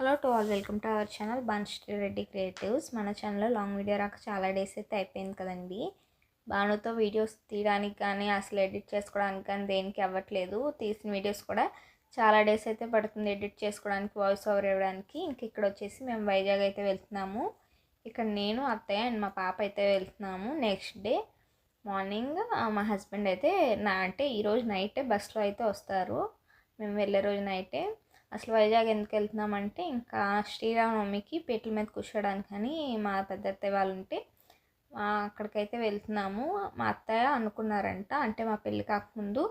Hello to all, welcome to our channel Banushree Reddy creatives. మన ఛానల్లో long video రాక చాలా డేస్ అయితే అయిపోయింది కదండి. బానుతో వీడియోస్ తీయడానికి కానీ అసలు ఎడిట్ చేసుకోవడానికి కానీ దేనికి అవ్వట్లేదు. తీసిన వీడియోస్ కూడా చాలా డేస్ అయితే పడుతుంది ఎడిట్ చేసుకోవడానికి, వాయిస్ ఓవర్ ఇవ్వడానికి. ఇంక ఇక్కడ వచ్చేసి మేము వైజాగ్ అయితే వెళ్తున్నాము. ఇక్కడ నేను, అత్తయ్య అండ్ మా పాప అయితే వెళ్తున్నాము. నెక్స్ట్ డే మార్నింగ్ మా హస్బెండ్ అయితే అంటే ఈరోజు నైటే బస్సులో అయితే వస్తారు. మేము వెళ్ళే రోజు నైటే. అసలు వైజాగ్ ఎందుకు వెళ్తున్నామంటే ఇంకా శ్రీరామనవమికి పీటల మీద కూర్చోడానికని మా పెద్ద అత్తయ్య వాళ్ళు ఉంటే అక్కడికైతే వెళ్తున్నాము. మా అత్తయ్య అనుకున్నారంట, అంటే మా పెళ్ళి కాకముందు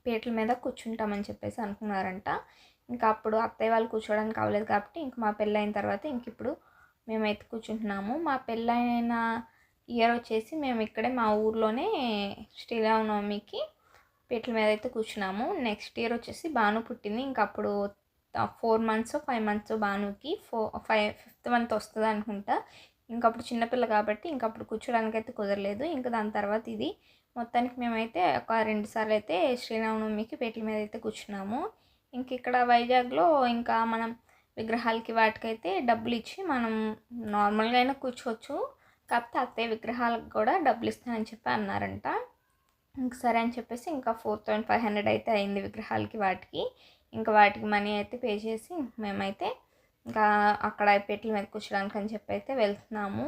పీటల మీద కూర్చుంటామని చెప్పేసి అనుకున్నారంట. ఇంకా అప్పుడు అత్తయ్య వాళ్ళు కూర్చోడానికి అవ్వలేదు కాబట్టి ఇంక మా పెళ్ళి అయిన తర్వాత ఇంక ఇప్పుడు మేమైతే కూర్చుంటున్నాము. మా పెళ్ళైన ఇయర్ వచ్చేసి మేము ఇక్కడే మా ఊర్లోనే శ్రీరామనవమికి పీటల మీద అయితే కూర్చున్నాము. నెక్స్ట్ ఇయర్ వచ్చేసి బాను పుట్టింది. ఇంక అప్పుడు 4 months 5 months బానుకి 5th month వస్తుంది అనుకుంటా. ఇంకప్పుడు చిన్నపిల్ల కాబట్టి ఇంకప్పుడు కూర్చోడానికి అయితే కుదరలేదు. ఇంకా దాని తర్వాత ఇది మొత్తానికి మేమైతే ఒక 2 సార్లు అయితే శ్రీరామనవమికి పీటల మీద అయితే కూర్చున్నాము. ఇంక ఇక్కడ వైజాగ్లో ఇంకా మనం విగ్రహాలకి వాటికైతే డబ్బులు ఇచ్చి మనం నార్మల్గా అయినా కూర్చోవచ్చు. కాకపోతే అత్తయ్య విగ్రహాలకు కూడా డబ్బులు ఇస్తానని చెప్పి అన్నారంట. ఇంక సరే అని చెప్పేసి ఇంకా 4500 అయితే అయింది విగ్రహాలకి వాటికి. ఇంకా వాటికి మనీ అయితే పే చేసి మేమైతే ఇంకా అక్కడ పీటల మీద కూర్చోడానికి అని చెప్పి అయితే వెళ్తున్నాము.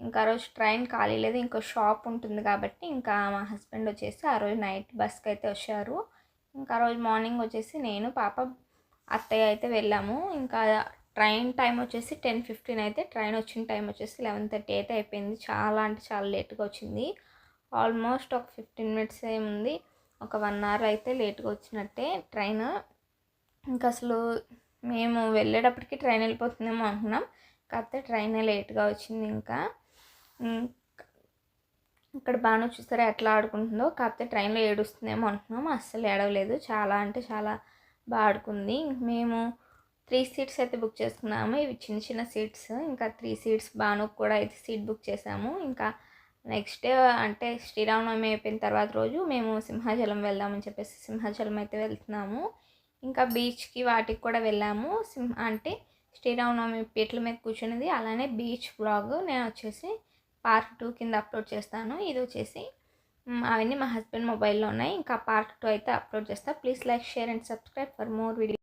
ఇంకా ఆ రోజు ట్రైన్ ఖాళీ లేదు, ఇంకో షాప్ ఉంటుంది కాబట్టి ఇంకా మా హస్బెండ్ వచ్చేసి ఆ రోజు నైట్ బస్కి అయితే వచ్చారు. ఇంకా ఆ రోజు మార్నింగ్ వచ్చేసి నేను, పాప, అత్తయ్య అయితే వెళ్ళాము. ఇంకా ట్రైన్ టైం వచ్చేసి 10:15 అయితే, ట్రైన్ వచ్చిన టైం వచ్చేసి 11:30 అయితే అయిపోయింది. చాలా అంటే చాలా లేట్గా వచ్చింది. ఆల్మోస్ట్ ఒక 15 minutes ఏముంది, ఒక 1 hour అయితే లేట్గా వచ్చినట్టే ట్రైన్. ఇంకా అసలు మేము వెళ్ళేటప్పటికి ట్రైన్ వెళ్ళిపోతుందేమో అనుకున్నాం, కాకపోతే ట్రైన్ లేట్గా వచ్చింది. ఇంకా ఇక్కడ బాగా చూస్తారా ఎట్లా ఆడుకుంటుందో, కాకపోతే ట్రైన్లో ఏడుస్తుందేమో అనుకున్నాము, అస్సలు ఏడవలేదు. చాలా అంటే చాలా బాగా ఆడుకుంది. మేము 3 seats అయితే బుక్ చేసుకున్నాము. ఇవి చిన్న చిన్న సీట్స్. ఇంకా 3 seats బానుకు కూడా అయితే సీట్ బుక్ చేసాము. ఇంకా నెక్స్ట్ డే అంటే శ్రీరామనవమి అయిపోయిన తర్వాత రోజు మేము సింహాచలం వెళ్దామని చెప్పేసి సింహాచలం అయితే వెళ్తున్నాము. ఇంకా బీచ్కి వాటికి కూడా వెళ్ళాము. అంటే శ్రీరామనవమి పీటల మీద కూర్చున్నది, అలానే బీచ్ వ్లాగ్ నేను వచ్చేసి part 2 కింద అప్లోడ్ చేస్తాను. ఇది వచ్చేసి అవన్నీ మా హస్బెండ్ మొబైల్లో ఉన్నాయి. ఇంకా part 2 అయితే అప్లోడ్ చేస్తాను. Please like, share and subscribe for more video.